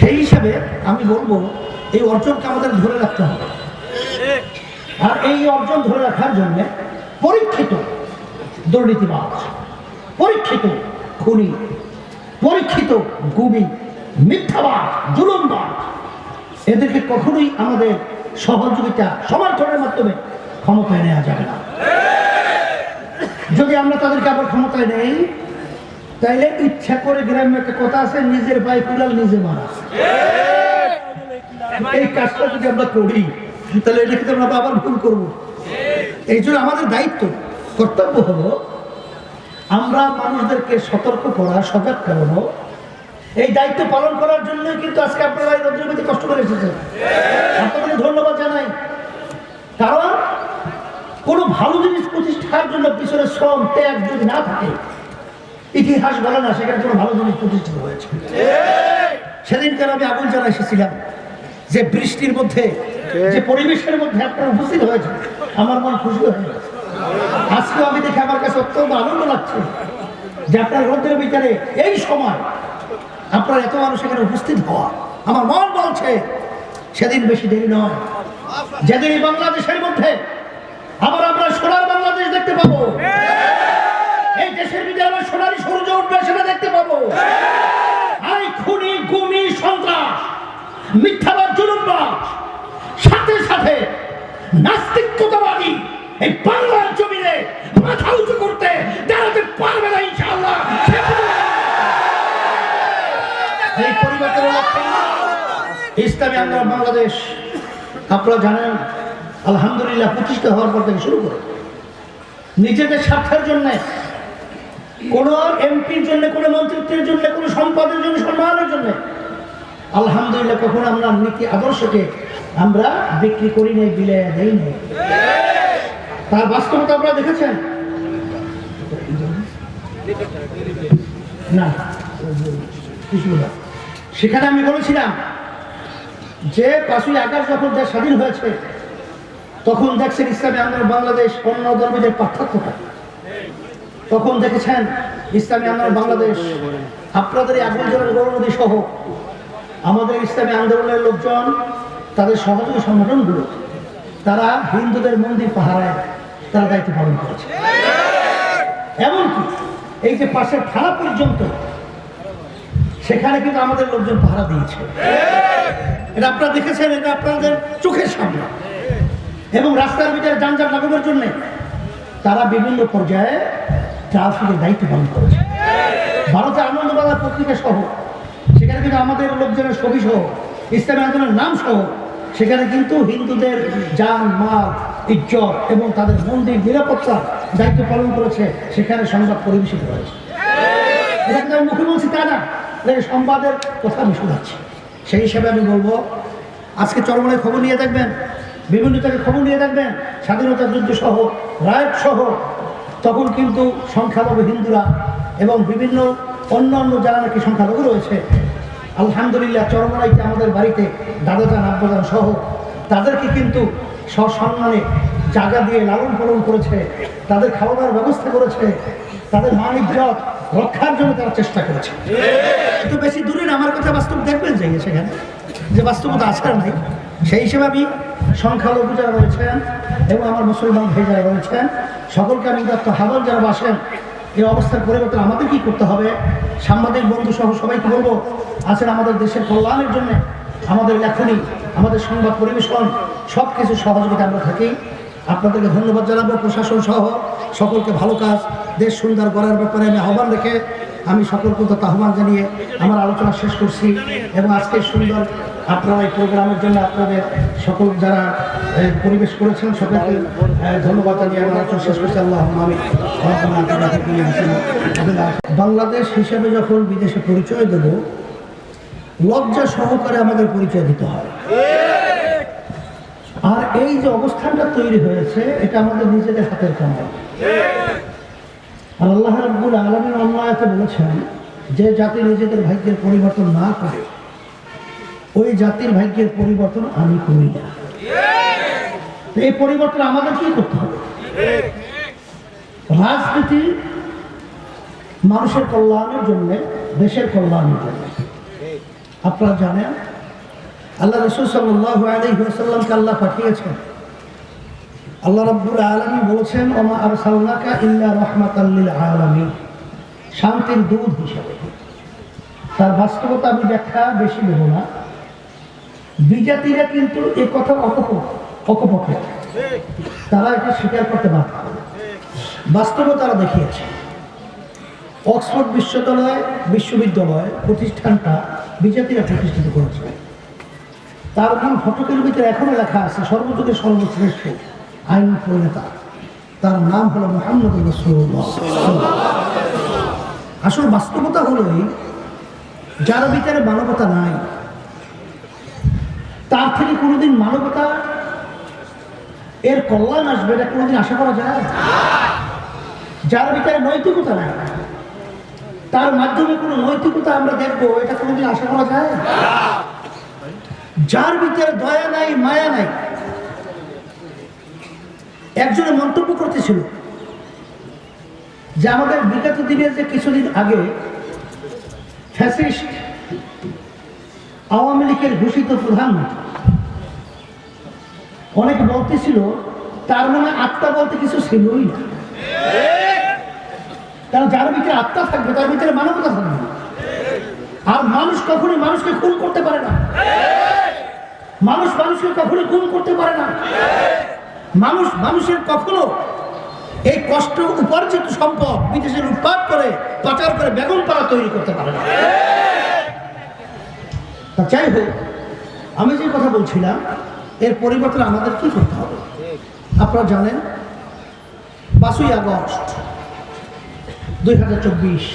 সেই হিসাবে আমি বলবো এই অর্জনকে আমাদের ধরে রাখতে হবে। আর এই অর্জন ধরে রাখার জন্য পরীক্ষিত দুর্নীতিবাজ, পরীক্ষিত খুনি, পরীক্ষিত গুবি, মিথ্যাবাদ, জুলুমবাজ, এদেরকে কখনোই আমাদের সহযোগিতা সমর্থনের মাধ্যমে ক্ষমতায় নেওয়া যাবে না। যদি আমরা তাদেরকে আবার ক্ষমতায় নেই, তাইলে ইচ্ছা করে গ্রামে একটা কথা আছে, নিজের পায়ে কুড়াল নিজে মারা। এই কাজটা যদি আমরা করি তাহলে এটা কিন্তু আমরা আবার ভুল করবো। এই জন্য আমাদের দায়িত্ব, কর্তব্য হলো আমরা মানুষদেরকে সতর্ক করা, সজাগ করানো। এই দায়িত্ব পালন করার জন্য কিন্তু আজকে আপনারা এই রোদ্রের মধ্যে কষ্ট করে এসেছেন, আপনাদের ধন্যবাদ জানাই। কারণ কোনো ভালো জিনিস প্রতিষ্ঠার জন্য পিছনে শ্রম ত্যাগ যদি না থাকে, ইতিহাস বলে না সেখানে কোনো ভালো জিনিস প্রতিষ্ঠিত হয়েছে। সেদিনকার আমি আগুন জানা এসেছিলাম যে বৃষ্টির মধ্যে, যে পরিবেশের মধ্যে আপনারা উপস্থিত হয়েছে, আমার মন খুশি হয়ে গেছে। আজকেও আমি দেখে আমার কাছে অত্যন্ত আনন্দ লাগছে যে আপনার রোদ্রের ভিতরে এই সময় আপনার এত মানুষ এখানে উপস্থিত হওয়া, আমার মন বলছে সেদিন বেশি দেরি নয়, যেদিন এই বাংলাদেশের মধ্যে আবার আমরা সোনার বাংলাদেশ দেখতে পাবো, এই দেশের ভিতরে আবার সোনারি সূর্য উঠবে সেটা দেখতে পাবো। এই খুনি, গুমি, সন্ত্রাস, মিথ্যাবাদ, জুলুমবাজ, সাথে সাথে নাস্তিকতাবাদী এই বাংলার জমিনে মাথা উঁচু করতে দাঁড়াতে পারবে না ইনশাআল্লাহ। এই পরিবর্তনের লক্ষ্যে ইসলামী আন্দোলন বাংলাদেশ, আপনারা জানেন আলহামদুলিল্লাহ প্রতিষ্ঠা হওয়ার পর থেকে শুরু করে নিজেদের স্বার্থের জন্য, কোন এমপির জন্য, কোন মন্ত্রিত্বের জন্য, কোন সম্পদের জন্য, সম্মানের জন্য আলহামদুলিল্লাহ কখনো আমরা নীতি আদর্শকে আমরা বিক্রি করি নাই, বিলাই দেই নাই। তার বাস্তবতা আপনারা দেখেছেন না? সেখানে আমি বলেছিলাম যে 5ই আগস্ট যখন দেশ স্বাধীন হয়েছে তখন দেখছেন ইসলামী আন্দোলন বাংলাদেশ অন্য ধর্মীদের পার্থক্যটা, তখন দেখেছেন ইসলামী আন্দোলন বাংলাদেশ আপনাদের এই আগুনজনের গৌরনদী সহ আমাদের ইসলামী আন্দোলনের লোকজন, তাদের সহযোগী সংগঠনগুলো, তারা হিন্দুদের মন্দির পাহারায় তারা দায়িত্ব পালন করেছে। এমনকি এই যে পাশের থানা পর্যন্ত সেখানে কিন্তু আমাদের লোকজন পাহারা দিয়েছে। এটা আপনারা দেখেছেন, এটা আপনাদের চোখের সামনে। এবং রাস্তার ভিতরে যানজট লাগানোর জন্য তারা বিভিন্ন পর্যায়ে ট্রাফিকের দায়িত্ব পালন করেছে। ভারতে আনন্দবাজার পত্রিকা সহ সেখানে কিন্তু আমাদের লোকজনের ছবি সহ, ইসলামী আন্দোলনের নাম সহ সেখানে কিন্তু হিন্দুদের যান, মাল, ইজ্জত এবং তাদের মন্দির নিরাপত্তার দায়িত্ব পালন করেছে, সেখানে সংবাদ পরিবেশিত হয়েছে। এটা কিন্তু আমি মুখে বলছি তা না, সংবাদের কথা আমি শোনাচ্ছি। সেই হিসাবে আমি বলবো আজকে চরমনায় খবর নিয়ে দেখবেন, বিভিন্ন জায়গায় খবর নিয়ে দেখবেন, স্বাধীনতা যুদ্ধ সহ, রায়ত সহ, তখন কিন্তু সংখ্যালঘু হিন্দুরা এবং বিভিন্ন অন্যান্য যারা নাকি সংখ্যালঘু রয়েছে, আলহামদুলিল্লাহ চরমনাইতে আমাদের বাড়িতে দাদাজান, আব্বাজান সহ তাদেরকে কিন্তু সসম্মানে জায়গা দিয়ে লালন পালন করেছে, তাদের খাওয়ানোর ব্যবস্থা করেছে, তাদের মান ইজ্জত রক্ষার জন্য তারা চেষ্টা করেছে। একটু বেশি দূরে আমার কথা বাস্তব দেখবেন যাই সেখানে যে বাস্তবতা আছে আর নাই। সেই হিসেবে আমি সংখ্যালঘু যারা রয়েছেন এবং আমার মুসলমান ভাই যারা রয়েছেন সকলকে আমি আহ্বান যারা বাসেন, এই অবস্থার পরিবর্তন আমাদের কি করতে হবে, সাংবাদিক বন্ধু সহ সবাইকে বলবো আছেন আমাদের দেশের কল্যাণের জন্য আমাদের লেখনী, আমাদের সংবাদ পরিবেশন সব কিছু সহযোগিতা আমরা থাকি। আপনাদেরকে ধন্যবাদ জানাবো, প্রশাসন সহ সকলকে ভালো কাজ, দেশ সুন্দর করার ব্যাপারে আমি আহ্বান রেখে আমি সকলকে আহ্বান জানিয়ে আমার আলোচনা শেষ করছি। এবং আজকে সুন্দর আপনারা এই প্রোগ্রামের জন্য আপনাদের সকল যারা পরিবেশ করেছেন সকলকে ধন্যবাদ জানিয়ে আমার আলোচনা শেষ করছি। আল্লাহ আমি বাংলাদেশ হিসেবে যখন বিদেশে পরিচয় দেব, লজ্জা সহকারে আমাদের পরিচয় দিতে হয়। আর এই যে অবস্থানটা তৈরি হয়েছে এটা আমাদের নিজেদের হাতের কামাই। আর আল্লাহ রাব্বুল আলামিন অন্য আয়াতে বলেছেন যে জাতি নিজেদের ভাগ্যের পরিবর্তন না করে ওই জাতির ভাগ্যের পরিবর্তন আমি করি না। এই পরিবর্তন আমাদের কি করতে হবে? রাজনীতি মানুষের কল্যাণের জন্য, দেশের কল্যাণের জন্য, আপনারা জানেন আল্লাহ রাসূল সাল্লাল্লাহু আলাইহি ওয়াসাল্লামকে আল্লাহ পাঠিয়েছেন। আল্লাহ রাব্বুল আলামিন বলেছেন, ওমা আরসালনাকা ইল্লা রাহমাতাল লিল আলামিন, শান্তির দূত হিসাবে। তার বাস্তবতা আমি ব্যাখ্যা বেশি দেব না। বিজাতিরা কিন্তু এ কথা অকপক্ষে, তারা এটা স্বীকার করতে পারে। বাস্তবে তারা দেখিয়েছে। অক্সফোর্ড বিশ্ববিদ্যালয় প্রতিষ্ঠানটা বিজাতিরা প্রতিষ্ঠিত করেছে। তার মূল ফটকের ভিতরে এখনো লেখা আছে সর্বযুগের সর্বশ্রেষ্ঠ আইন প্রণেতা, তার নাম হলো মুহাম্মদ রাসূলুল্লাহ। আসল বাস্তবতা হলোই যার ভিতরে মানবতা নাই, তার থেকে কোনোদিন মানবতা এর কল্যাণ আসবে এটা কোনোদিন আশা করা যায়? যার ভিতরে নৈতিকতা নাই, তার মাধ্যমে কোনো নৈতিকতা আমরা দেখবো এটা কোনোদিন আশা করা যায়? যার ভিতরে দয়া নাই, মায়া নাই। একজনে মন্তব্য করতেছিল যে আমাদের বিগত দিনের যে কিছুদিন আগে ফ্যাসিস্ট আওয়ামী লীগের ঘোষিত প্রধানমন্ত্রী, অনেকে বলতেছিল তার মনে আত্মা বলতে কিছু ছিলই না। কারণ যার ভিতরে আত্মা থাকবে তার ভিতরে মানবতা থাকবে। আর মানুষ কখনোই মানুষকে খুন করতে পারে না। মানুষ মানুষকে কখনো খুন করতে পারে না। মানুষ মানুষের কখনো এই কষ্ট উপার্জিত সম্পদ বিদেশে লুটপাট করে পাচার করে বেগম পাড়া তৈরি করতে পারে না। তা যাই হোক, আমি যে কথা বলছিলাম এর পরিবর্তন আমাদের কি করতে হবে? আপনারা জানেন 5ই আগস্ট 2024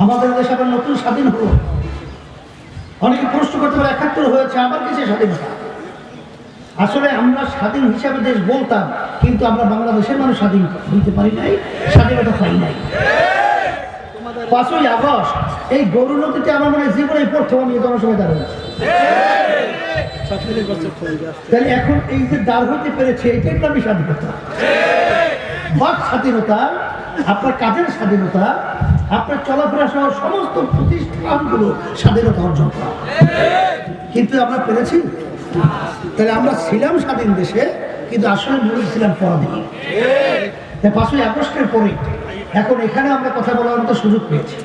আমাদের দেশ আবার নতুন স্বাধীন হলো। অনেকে প্রশ্ন করতে পারে 71 হয়েছে আবার কিসে স্বাধীনতা? আসলে আমরা স্বাধীন হিসাবে দেশ বলতাম, কিন্তু আমরা বাংলাদেশের মানুষ স্বাধীন হইতে পারি নাই, স্বাধীনতা পাই নাই। 5ই আগস্ট এই গরু নদীতে আমার মনে হয় জীবনে প্রথম আমি জনসভায় দাঁড়িয়েছি। তাহলে এখন এই যে দাঁড় হইতে পেরেছে এটাই তো আমি স্বাধীনতা। বাক স্বাধীনতা, আপনার কাজের স্বাধীনতা, আপনার চলাফেরা সহ সমস্ত প্রতিষ্ঠানগুলো স্বাধীনতা অর্জন করা। কিন্তু আমরা পেরেছি? তাহলে আমরা ছিলাম স্বাধীন দেশে, কিন্তু আসলে মূল ছিলাম পরাধীন। 5ই আগস্টের পরে এখন এখানে আমরা কথা বলার মতো সুযোগ পেয়েছি।